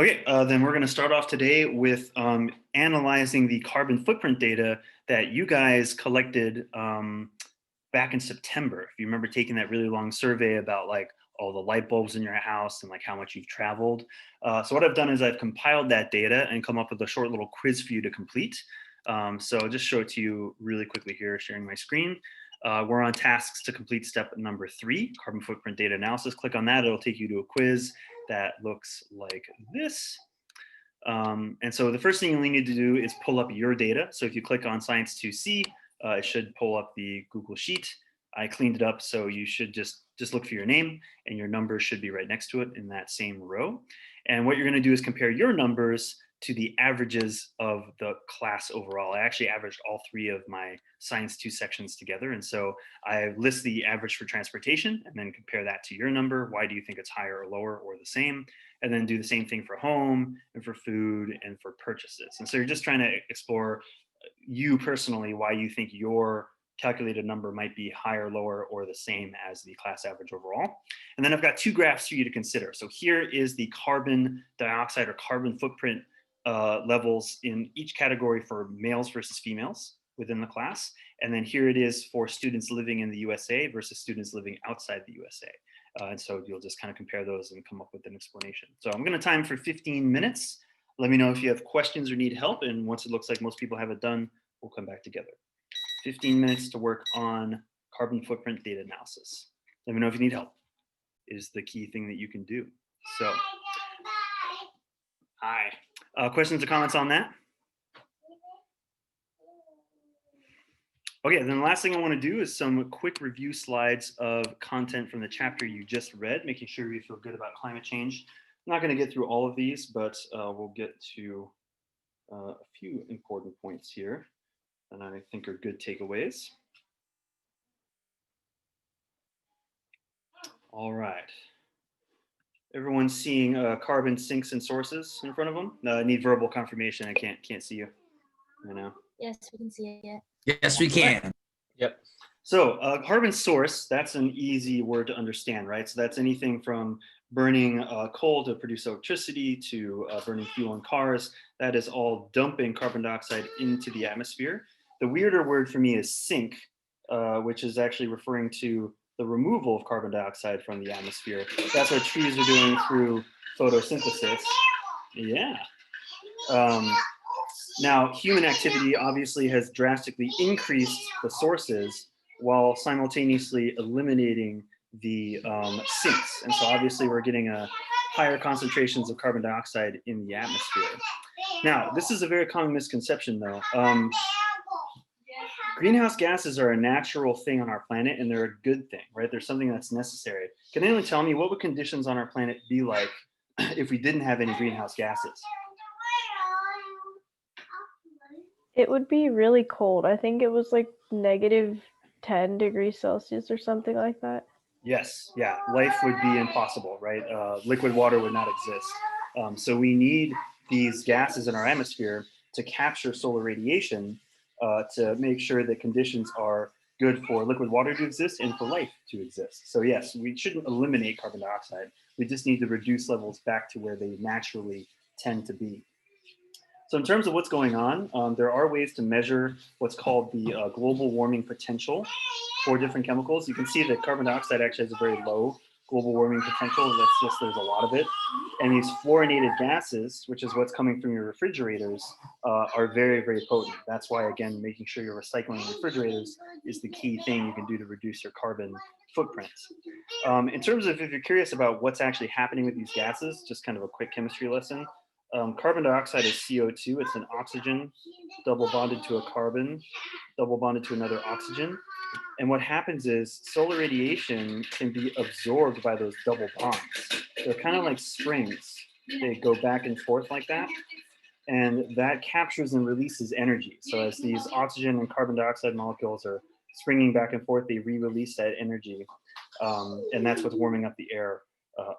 Okay, then we're going to start off today with analyzing the carbon footprint data that you guys collected back in September. If you remember taking that really long survey about like all the light bulbs in your house and like how much you've traveled. So what I've done is I've compiled that data and come up with a short little quiz for you to complete. So I'll just show it to you really quickly here, sharing my screen. We're on tasks to complete step number 3, carbon footprint data analysis. Click on that, it'll take you to a quiz that looks like this. And so the first thing you need to do is pull up your data. So if you click on Science2C, it should pull up the Google Sheet. I cleaned it up, so you should just look for your name and your numbers should be right next to it in that same row. And what you're gonna do is compare your numbers to the averages of the class overall. I actually averaged all 3 of my Science 2 sections together. And so I list the average for transportation and then compare that to your number. Why do you think it's higher or lower or the same? And then do the same thing for home and for food and for purchases. And so you're just trying to explore you personally, why you think your calculated number might be higher, lower, or the same as the class average overall. And then I've got 2 graphs for you to consider. So here is the carbon dioxide or carbon footprint levels in each category for males versus females within the class. And then here it is for students living in the USA versus students living outside the USA. And so you'll just kind of compare those and come up with an explanation. So I'm going to time for 15 minutes. Let me know if you have questions or need help. And once it looks like most people have it done, we'll come back together. 15 minutes to work on carbon footprint data analysis. Let me know if you need help. It is the key thing that you can do. So, hi. Questions or comments on that? Okay, then the last thing I want to do is some quick review slides of content from the chapter you just read, making sure you feel good about climate change. I'm not going to get through all of these, but we'll get to a few important points here that I think are good takeaways. All right. Everyone's seeing carbon sinks and sources in front of them. I need verbal confirmation. I can't see you. I know. Yes, we can see it. Yes, we can. Yep. So carbon source, that's an easy word to understand, right? So that's anything from burning coal to produce electricity to burning fuel in cars. That is all dumping carbon dioxide into the atmosphere. The weirder word for me is sink, which is actually referring to the removal of carbon dioxide from the atmosphere. That's what trees are doing through photosynthesis. Yeah. Now, human activity obviously has drastically increased the sources while simultaneously eliminating the sinks. And so obviously we're getting higher concentrations of carbon dioxide in the atmosphere. Now, this is a very common misconception though. Greenhouse gases are a natural thing on our planet and they're a good thing, right? They're something that's necessary. Can anyone tell me what would conditions on our planet be like if we didn't have any greenhouse gases? It would be really cold. I think it was like -10 degrees Celsius or something like that. Yes, yeah, life would be impossible, right? Liquid water would not exist. So we need these gases in our atmosphere to capture solar radiation to make sure that conditions are good for liquid water to exist and for life to exist. So yes, we shouldn't eliminate carbon dioxide. We just need to reduce levels back to where they naturally tend to be. So in terms of what's going on, there are ways to measure what's called the global warming potential for different chemicals. You can see that carbon dioxide actually has a very low global warming potential. That's just, there's a lot of it. And these fluorinated gases, which is what's coming from your refrigerators, are very, very potent. That's why, again, making sure you're recycling refrigerators is the key thing you can do to reduce your carbon footprint. In terms of if you're curious about what's actually happening with these gases, just kind of a quick chemistry lesson. Carbon dioxide is CO2. It's an oxygen double bonded to a carbon, double bonded to another oxygen. And what happens is solar radiation can be absorbed by those double bonds. They're kind of like springs. They go back and forth like that. And that captures and releases energy. So as these oxygen and carbon dioxide molecules are springing back and forth, they re-release that energy. And that's what's warming up the air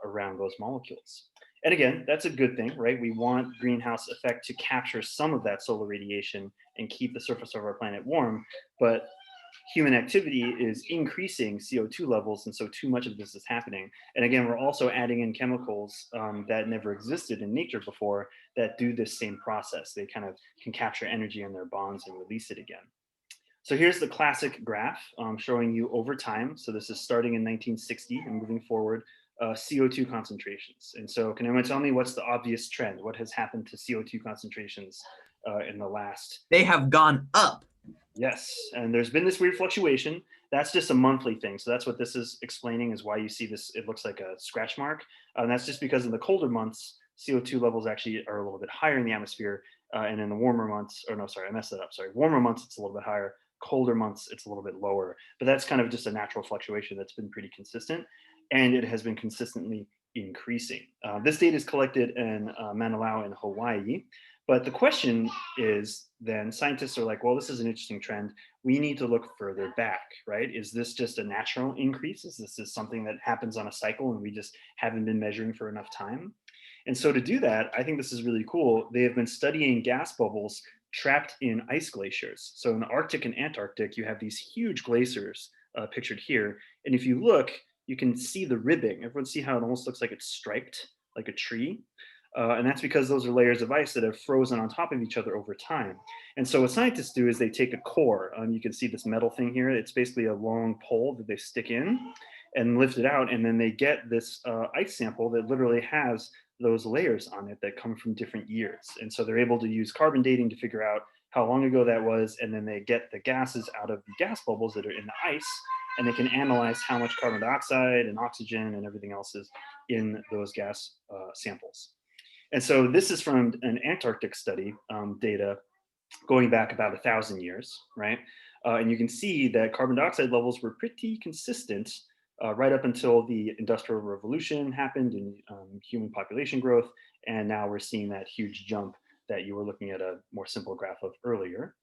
around those molecules. And again, that's a good thing, right? We want greenhouse effect to capture some of that solar radiation and keep the surface of our planet warm. But human activity is increasing CO2 levels, and so too much of this is happening. And again, we're also adding in chemicals that never existed in nature before that do this same process. They kind of can capture energy in their bonds and release it again. So here's the classic graph showing you over time. So this is starting in 1960 and moving forward, CO2 concentrations. And so can anyone tell me what's the obvious trend? What has happened to CO2 concentrations in the last? They have gone up. Yes, and there's been this weird fluctuation. That's just a monthly thing. So that's what this is explaining, is why you see this, it looks like a scratch mark. And that's just because in the colder months, CO2 levels actually are a little bit higher in the atmosphere. And in the warmer months, or no, sorry, I messed that up. Sorry, warmer months, it's a little bit higher. Colder months, it's a little bit lower. But that's kind of just a natural fluctuation that's been pretty consistent. And it has been consistently increasing. This data is collected in Manalaw in Hawaii. But the question is then, scientists are like, well, this is an interesting trend. We need to look further back, right? Is this just a natural increase? Is this just something that happens on a cycle and we just haven't been measuring for enough time? And so to do that, I think this is really cool. They have been studying gas bubbles trapped in ice glaciers. So in the Arctic and Antarctic, you have these huge glaciers pictured here. And if you look, you can see the ribbing. Everyone see how it almost looks like it's striped, like a tree? And that's because those are layers of ice that have frozen on top of each other over time. And so what scientists do is they take a core. You can see this metal thing here. It's basically a long pole that they stick in and lift it out. And then they get this ice sample that literally has those layers on it that come from different years. And so they're able to use carbon dating to figure out how long ago that was. And then they get the gases out of the gas bubbles that are in the ice, and they can analyze how much carbon dioxide and oxygen and everything else is in those gas samples. And so this is from an Antarctic study data going back about 1,000 years, right? And you can see that carbon dioxide levels were pretty consistent right up until the Industrial Revolution happened and human population growth. And now we're seeing that huge jump that you were looking at a more simple graph of earlier.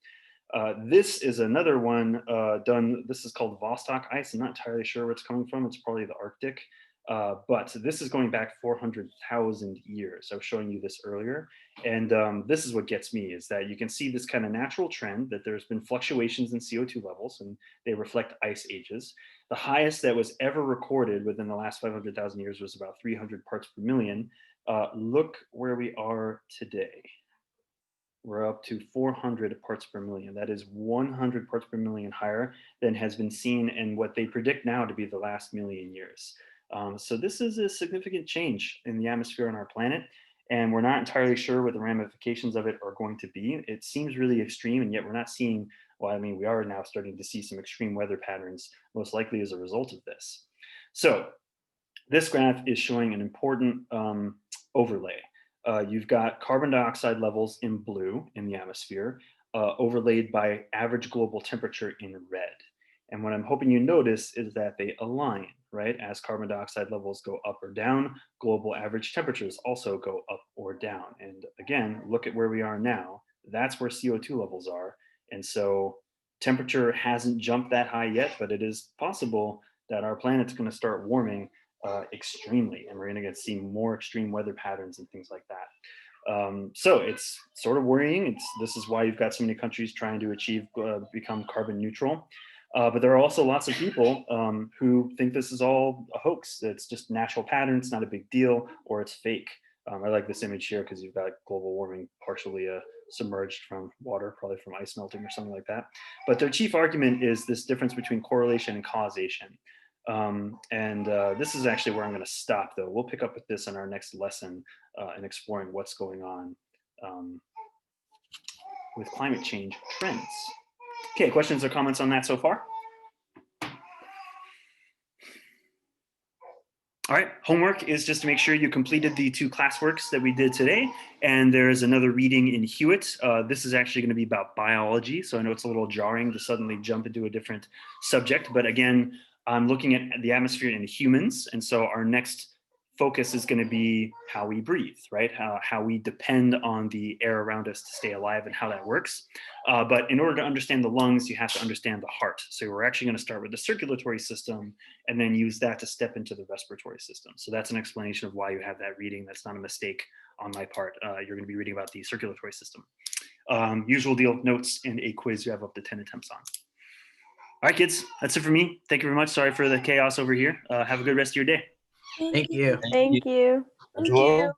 This is another one done, this is called Vostok ice. I'm not entirely sure where it's coming from. It's probably the Arctic. But this is going back 400,000 years. I was showing you this earlier. And this is what gets me, is that you can see this kind of natural trend that there's been fluctuations in CO2 levels, and they reflect ice ages. The highest that was ever recorded within the last 500,000 years was about 300 parts per million. Look where we are today. We're up to 400 parts per million. That is 100 parts per million higher than has been seen in what they predict now to be the last million years. So this is a significant change in the atmosphere on our planet, and we're not entirely sure what the ramifications of it are going to be. It seems really extreme, and yet we're not seeing, well, I mean, we are now starting to see some extreme weather patterns, most likely as a result of this. So this graph is showing an important overlay. You've got carbon dioxide levels in blue in the atmosphere, overlaid by average global temperature in red. And what I'm hoping you notice is that they align, right? As carbon dioxide levels go up or down, global average temperatures also go up or down. And again, look at where we are now. That's where CO2 levels are. And so temperature hasn't jumped that high yet, but it is possible that our planet's going to start warming extremely, and we're going to see more extreme weather patterns and things like that. So it's sort of worrying. This is why you've got so many countries trying to become carbon neutral. But there are also lots of people who think this is all a hoax. It's just natural pattern. It's not a big deal, or it's fake. I like this image here because you've got global warming partially submerged from water, probably from ice melting or something like that. But their chief argument is this difference between correlation and causation. This is actually where I'm going to stop, though. We'll pick up with this in our next lesson and exploring what's going on with climate change trends. Okay, questions or comments on that so far? All right, homework is just to make sure you completed the 2 classworks that we did today. And there's another reading in Hewitt. This is actually going to be about biology. So I know it's a little jarring to suddenly jump into a different subject. But again, I'm looking at the atmosphere in humans. And so our next focus is going to be how we breathe, right? How we depend on the air around us to stay alive and how that works. But in order to understand the lungs, you have to understand the heart. So we're actually going to start with the circulatory system and then use that to step into the respiratory system. So that's an explanation of why you have that reading. That's not a mistake on my part. You're going to be reading about the circulatory system. Usual deal, notes and a quiz you have up to 10 attempts on. All right, kids, that's it for me. Thank you very much. Sorry for the chaos over here. Have a good rest of your day. Thank you. Thank you. Thank you.